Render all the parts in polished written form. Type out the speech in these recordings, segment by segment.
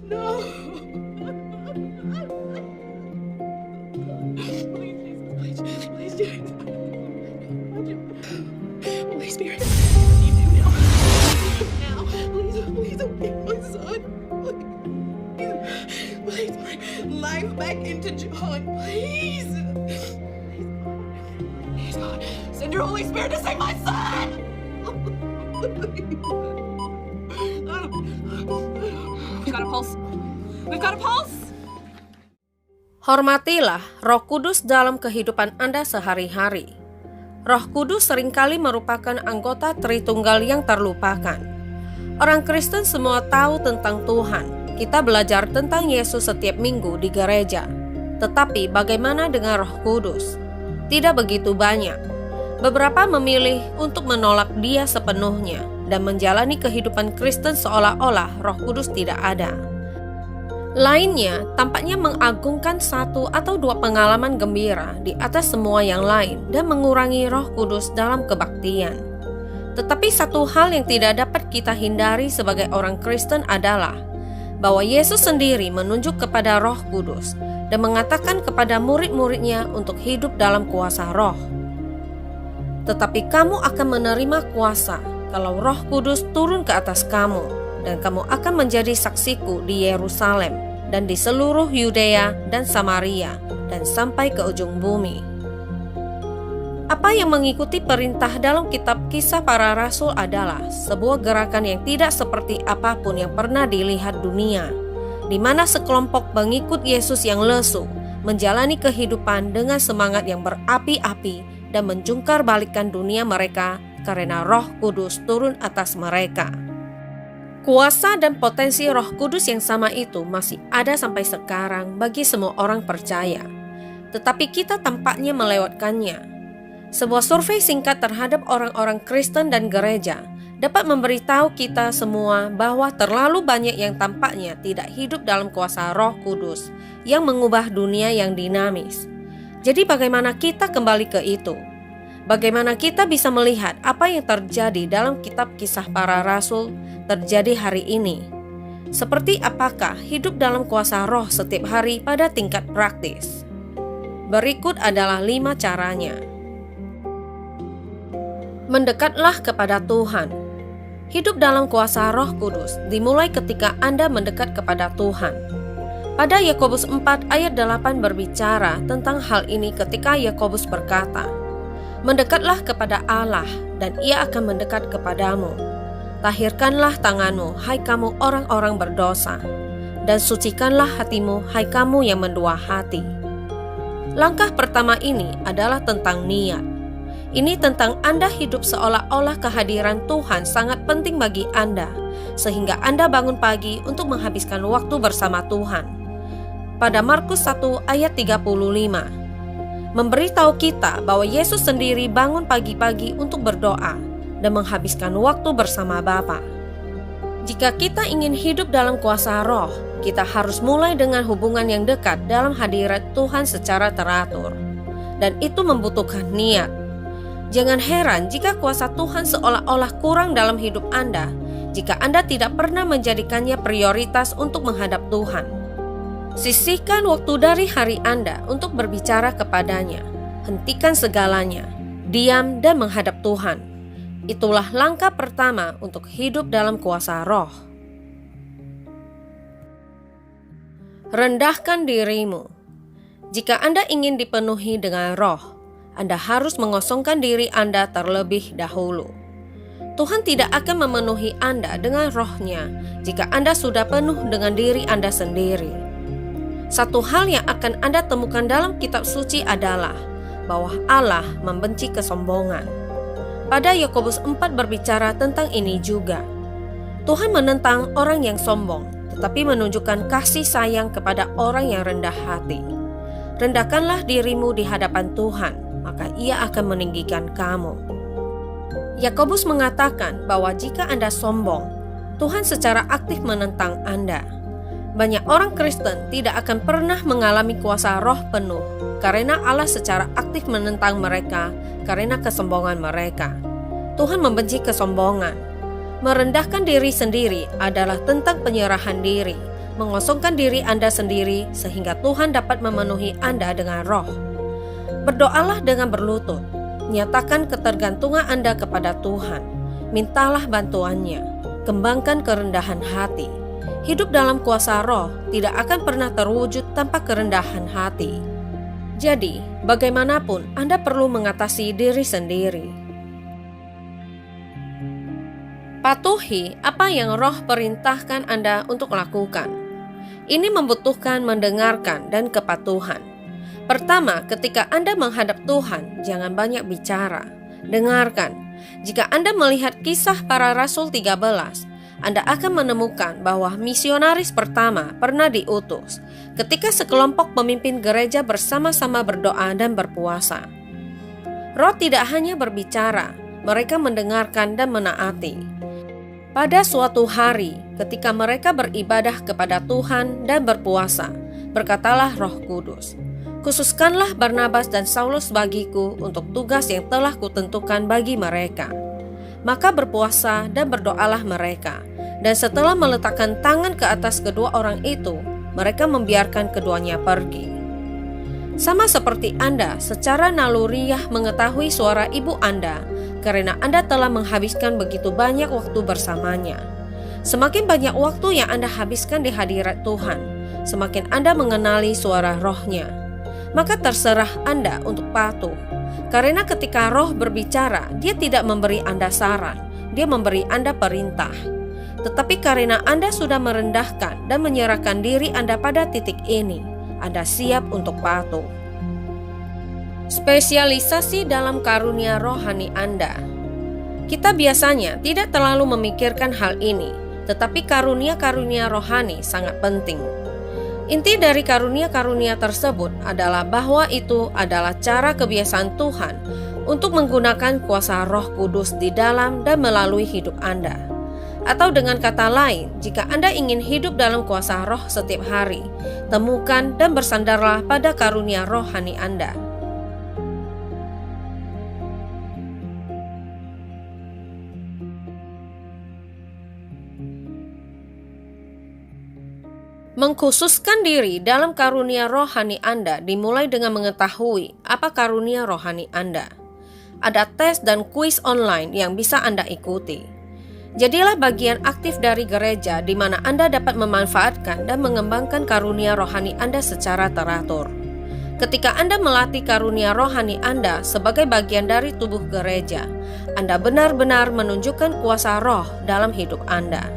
No. Please, please, James. Holy Spirit, you do now. Now, please open my son. Please bring life back into John. Please. Please, God. Send your Holy Spirit to save my son. We've got a pulse. We've got a pulse. Hormatilah Roh Kudus dalam kehidupan Anda sehari-hari. Roh Kudus seringkali merupakan anggota Tritunggal yang terlupakan. Orang Kristen semua tahu tentang Tuhan. Kita belajar tentang Yesus setiap minggu di gereja. Tetapi bagaimana dengan Roh Kudus? Tidak begitu banyak. Beberapa memilih untuk menolak Dia sepenuhnya dan menjalani kehidupan Kristen seolah-olah Roh Kudus tidak ada. Lainnya tampaknya mengagungkan satu atau dua pengalaman gembira di atas semua yang lain dan mengurangi Roh Kudus dalam kebaktian. Tetapi satu hal yang tidak dapat kita hindari sebagai orang Kristen adalah bahwa Yesus sendiri menunjuk kepada Roh Kudus dan mengatakan kepada murid-muridnya untuk hidup dalam kuasa Roh. Tetapi kamu akan menerima kuasa kalau Roh Kudus turun ke atas kamu, dan kamu akan menjadi saksiku di Yerusalem dan di seluruh Yudea dan Samaria dan sampai ke ujung bumi. Apa yang mengikuti perintah dalam kitab Kisah Para Rasul adalah sebuah gerakan yang tidak seperti apapun yang pernah dilihat dunia, di mana sekelompok pengikut Yesus yang lesu menjalani kehidupan dengan semangat yang berapi-api dan menjungkar balikan dunia mereka karena Roh Kudus turun atas mereka. Kuasa dan potensi Roh Kudus yang sama itu masih ada sampai sekarang bagi semua orang percaya. Tetapi kita tampaknya melewatkannya. Sebuah survei singkat terhadap orang-orang Kristen dan gereja dapat memberitahu kita semua bahwa terlalu banyak yang tampaknya tidak hidup dalam kuasa Roh Kudus yang mengubah dunia yang dinamis. Jadi bagaimana kita kembali ke itu? Bagaimana kita bisa melihat apa yang terjadi dalam kitab Kisah Para Rasul terjadi hari ini? Seperti apakah hidup dalam kuasa Roh setiap hari pada tingkat praktis? Berikut adalah 5 caranya. Mendekatlah kepada Tuhan. Hidup dalam kuasa Roh Kudus dimulai ketika Anda mendekat kepada Tuhan. Pada Yakobus 4 ayat 8 berbicara tentang hal ini ketika Yakobus berkata, "Mendekatlah kepada Allah dan Ia akan mendekat kepadamu. Tahirkanlah tanganmu, hai kamu orang-orang berdosa, dan sucikanlah hatimu, hai kamu yang mendua hati." Langkah pertama ini adalah tentang niat. Ini tentang Anda hidup seolah-olah kehadiran Tuhan sangat penting bagi Anda, sehingga Anda bangun pagi untuk menghabiskan waktu bersama Tuhan. Pada Markus 1 ayat 35, memberitahu kita bahwa Yesus sendiri bangun pagi-pagi untuk berdoa dan menghabiskan waktu bersama Bapa. Jika kita ingin hidup dalam kuasa Roh, kita harus mulai dengan hubungan yang dekat dalam hadirat Tuhan secara teratur. Dan itu membutuhkan niat. Jangan heran jika kuasa Tuhan seolah-olah kurang dalam hidup Anda, jika Anda tidak pernah menjadikannya prioritas untuk menghadap Tuhan. Sisihkan waktu dari hari Anda untuk berbicara kepadanya. Hentikan segalanya, diam dan menghadap Tuhan. Itulah langkah pertama untuk hidup dalam kuasa Roh. Rendahkan dirimu. Jika Anda ingin dipenuhi dengan Roh, Anda harus mengosongkan diri Anda terlebih dahulu. Tuhan tidak akan memenuhi Anda dengan Roh-Nya jika Anda sudah penuh dengan diri Anda sendiri. Satu hal yang akan Anda temukan dalam kitab suci adalah bahwa Allah membenci kesombongan. Pada Yakobus 4 berbicara tentang ini juga. Tuhan menentang orang yang sombong, tetapi menunjukkan kasih sayang kepada orang yang rendah hati. Rendahkanlah dirimu di hadapan Tuhan, maka Ia akan meninggikan kamu. Yakobus mengatakan bahwa jika Anda sombong, Tuhan secara aktif menentang Anda. Banyak orang Kristen tidak akan pernah mengalami kuasa Roh penuh karena Allah secara aktif menentang mereka karena kesombongan mereka. Tuhan membenci kesombongan. Merendahkan diri sendiri adalah tentang penyerahan diri mengosongkan diri Anda sendiri sehingga Tuhan dapat memenuhi Anda dengan roh. Berdoalah dengan berlutut, nyatakan ketergantungan Anda kepada Tuhan, mintalah bantuannya, kembangkan kerendahan hati. Hidup dalam kuasa roh tidak akan pernah terwujud tanpa kerendahan hati. Jadi, bagaimanapun Anda perlu mengatasi diri sendiri. Patuhi apa yang roh perintahkan Anda untuk lakukan. Ini membutuhkan mendengarkan dan kepatuhan. Pertama, ketika Anda menghadap Tuhan, jangan banyak bicara. Dengarkan. Jika Anda melihat Kisah Para Rasul 13, Anda akan menemukan bahwa misionaris pertama pernah diutus ketika sekelompok pemimpin gereja bersama-sama berdoa dan berpuasa. Roh tidak hanya berbicara, mereka mendengarkan dan menaati. Pada suatu hari, ketika mereka beribadah kepada Tuhan dan berpuasa, berkatalah Roh Kudus, "Khususkanlah Barnabas dan Saulus bagiku untuk tugas yang telah kutentukan bagi mereka." Maka berpuasa dan berdoalah mereka, dan setelah meletakkan tangan ke atas kedua orang itu, mereka membiarkan keduanya pergi. Sama seperti Anda secara naluriah mengetahui suara ibu Anda, karena Anda telah menghabiskan begitu banyak waktu bersamanya. Semakin banyak waktu yang Anda habiskan di hadirat Tuhan, semakin Anda mengenali suara rohnya. Maka terserah Anda untuk patuh. Karena ketika roh berbicara, dia tidak memberi Anda saran, dia memberi Anda perintah. Tetapi karena Anda sudah merendahkan dan menyerahkan diri Anda pada titik ini, Anda siap untuk patuh. Spesialisasi dalam karunia rohani Anda. Kita biasanya tidak terlalu memikirkan hal ini, tetapi karunia-karunia rohani sangat penting. Inti dari karunia-karunia tersebut adalah bahwa itu adalah cara kebiasaan Tuhan untuk menggunakan kuasa Roh Kudus di dalam dan melalui hidup Anda. Atau dengan kata lain, jika Anda ingin hidup dalam kuasa roh setiap hari, temukan dan bersandarlah pada karunia rohani Anda. Mengkhususkan diri dalam karunia rohani Anda dimulai dengan mengetahui apa karunia rohani Anda. Ada tes dan kuis online yang bisa Anda ikuti. Jadilah bagian aktif dari gereja di mana Anda dapat memanfaatkan dan mengembangkan karunia rohani Anda secara teratur. Ketika Anda melatih karunia rohani Anda sebagai bagian dari tubuh gereja, Anda benar-benar menunjukkan kuasa roh dalam hidup Anda.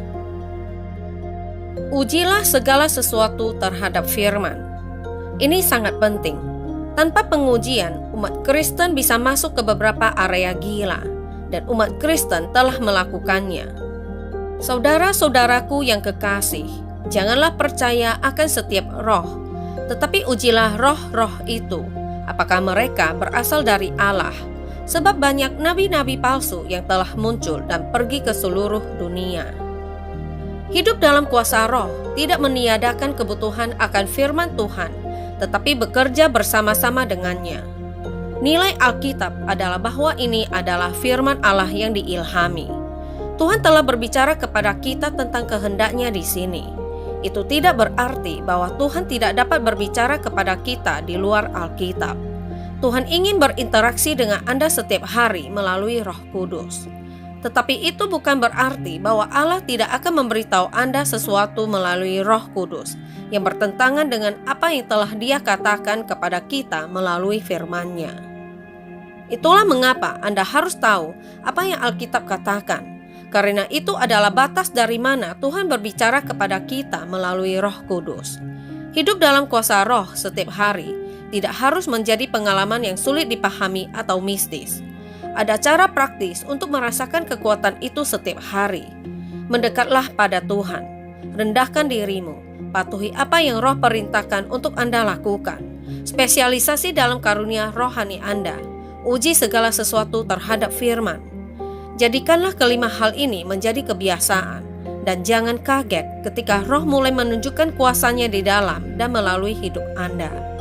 Ujilah segala sesuatu terhadap firman. Ini sangat penting. Tanpa pengujian, umat Kristen bisa masuk ke beberapa area gila, dan umat Kristen telah melakukannya. Saudara-saudaraku yang kekasih, janganlah percaya akan setiap roh, tetapi ujilah roh-roh itu, apakah mereka berasal dari Allah, sebab banyak nabi-nabi palsu yang telah muncul dan pergi ke seluruh dunia. Hidup dalam kuasa roh tidak meniadakan kebutuhan akan firman Tuhan, tetapi bekerja bersama-sama dengannya. Nilai Alkitab adalah bahwa ini adalah firman Allah yang diilhami. Tuhan telah berbicara kepada kita tentang kehendaknya di sini. Itu tidak berarti bahwa Tuhan tidak dapat berbicara kepada kita di luar Alkitab. Tuhan ingin berinteraksi dengan Anda setiap hari melalui Roh Kudus. Tetapi itu bukan berarti bahwa Allah tidak akan memberitahu Anda sesuatu melalui Roh Kudus yang bertentangan dengan apa yang telah Dia katakan kepada kita melalui firman-Nya. Itulah mengapa Anda harus tahu apa yang Alkitab katakan, karena itu adalah batas dari mana Tuhan berbicara kepada kita melalui Roh Kudus. Hidup dalam kuasa Roh setiap hari tidak harus menjadi pengalaman yang sulit dipahami atau mistis. Ada cara praktis untuk merasakan kekuatan itu setiap hari. Mendekatlah pada Tuhan, rendahkan dirimu, patuhi apa yang Roh perintahkan untuk Anda lakukan. Spesialisasi dalam karunia rohani Anda, uji segala sesuatu terhadap firman. Jadikanlah kelima hal ini menjadi kebiasaan, dan jangan kaget ketika Roh mulai menunjukkan kuasanya di dalam dan melalui hidup Anda.